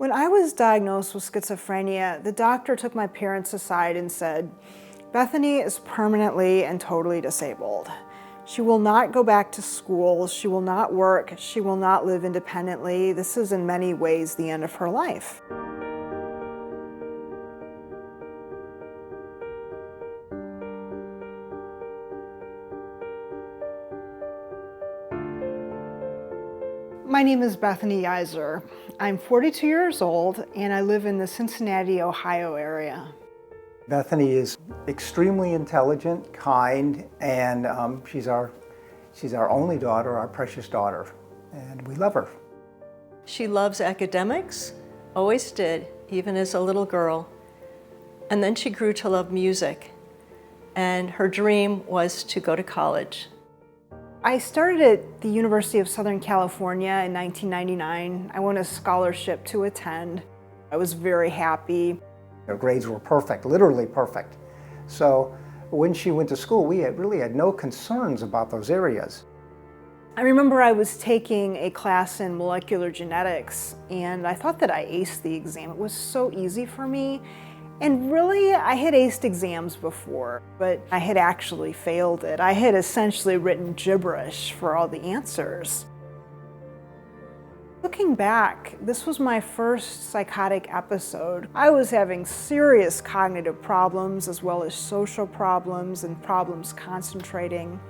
When I was diagnosed with schizophrenia, the doctor took my parents aside and said, "Bethany is permanently and totally disabled. She will not go back to school, she will not work, she will not live independently. This is in many ways the end of her life." My name is Bethany. I'm 42 years old and I live in the Cincinnati, Ohio area. Bethany is extremely intelligent, kind, and she's our only daughter, our precious daughter, and we love her. She loves academics, always did, even as a little girl. And then she grew to love music, and her dream was to go to college. I started at the University of Southern California in 1999. I won a scholarship to attend. I was very happy. Her grades were perfect, literally perfect. So when she went to school, we really had no concerns about those areas. I remember I was taking a class in molecular genetics and I thought that I aced the exam. It was so easy for me. And really, I had aced exams before, but I had actually failed it. I had essentially written gibberish for all the answers. Looking back, this was my first psychotic episode. I was having serious cognitive problems as well as social problems and problems concentrating.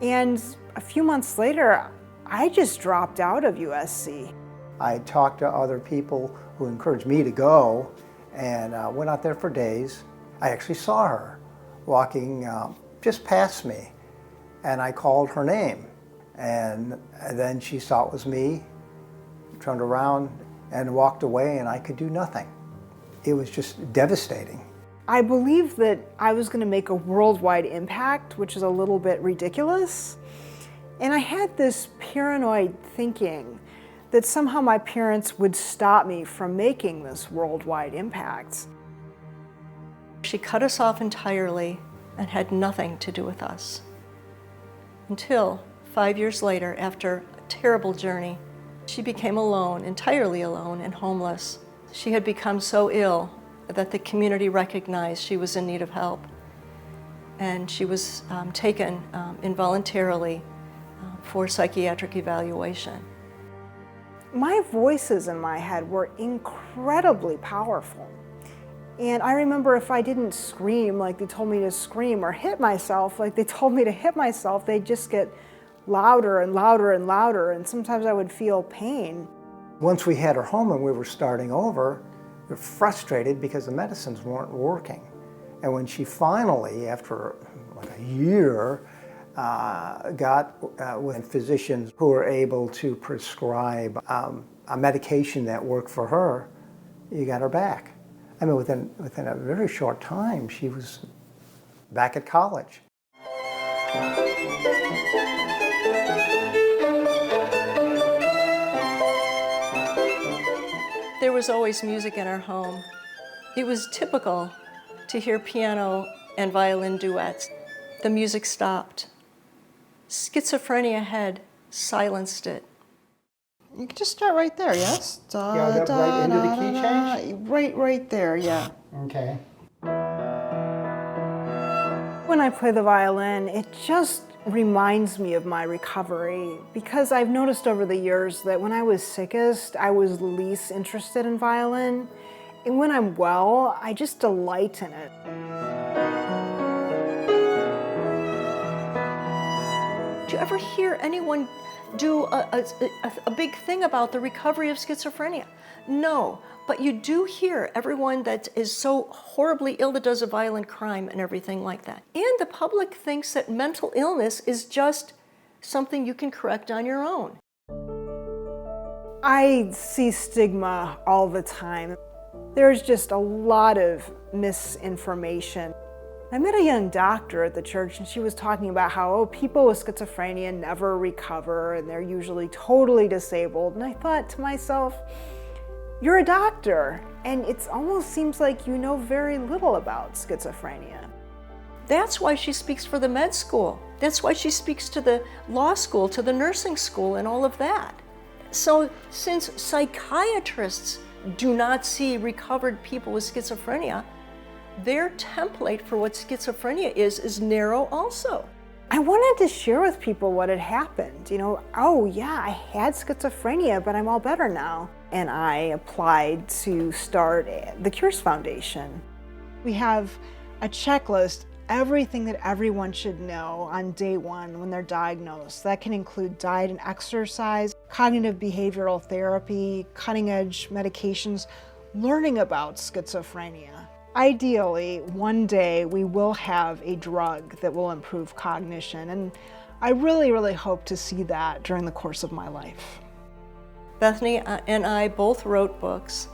And a few months later, I just dropped out of USC. I talked to other people who encouraged me to go and went out there for days. I actually saw her walking just past me and I called her name. And then she saw it was me, turned around and walked away, and I could do nothing. It was just devastating. I believed that I was going to make a worldwide impact, which is a little bit ridiculous. And I had this paranoid thinking that somehow my parents would stop me from making this worldwide impact. She cut us off entirely and had nothing to do with us. Until 5 years later, after a terrible journey, she became alone, entirely alone and homeless. She had become so ill that the community recognized she was in need of help. And she was taken involuntarily for psychiatric evaluation. My voices in my head were incredibly powerful. And I remember if I didn't scream like they told me to scream or hit myself like they told me to hit myself, they'd just get louder and louder and louder, and sometimes I would feel pain. Once we had her home and we were starting over, we were frustrated because the medicines weren't working. And when she finally, after like a year, got with physicians who were able to prescribe a medication that worked for her, you got her back. I mean, within a very short time, she was back at college. There was always music in our home. It was typical to hear piano and violin duets. The music stopped. Schizophrenia had silenced it. You can just start right there, yes? Yeah, right into the key change? Right there, yeah. Okay. When I play the violin, it just reminds me of my recovery, because I've noticed over the years that when I was sickest, I was least interested in violin. And when I'm well, I just delight in it. Do you ever hear anyone do a big thing about the recovery of schizophrenia? No, but you do hear everyone that is so horribly ill that does a violent crime and everything like that. And the public thinks that mental illness is just something you can correct on your own. I see stigma all the time. There's just a lot of misinformation. I met a young doctor at the church and she was talking about how, people with schizophrenia never recover and they're usually totally disabled. And I thought to myself, you're a doctor and it almost seems like you know very little about schizophrenia. That's why she speaks for the med school. That's why she speaks to the law school, to the nursing school and all of that. So since psychiatrists do not see recovered people with schizophrenia, their template for what schizophrenia is narrow also. I wanted to share with people what had happened. Oh yeah, I had schizophrenia, but I'm all better now. And I applied to start the Cures Foundation. We have a checklist, everything that everyone should know on day one when they're diagnosed. That can include diet and exercise, cognitive behavioral therapy, cutting-edge medications, learning about schizophrenia. Ideally, one day we will have a drug that will improve cognition, and I really, really hope to see that during the course of my life. Bethany and I both wrote books.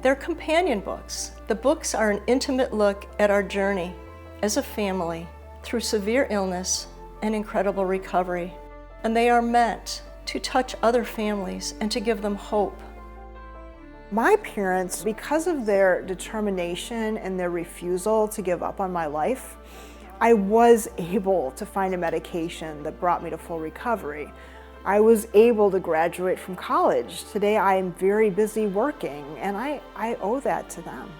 They're companion books. The books are an intimate look at our journey as a family through severe illness and incredible recovery. And they are meant to touch other families and to give them hope. My parents, because of their determination and their refusal to give up on my life, I was able to find a medication that brought me to full recovery. I was able to graduate from college. Today I am very busy working, and I owe that to them.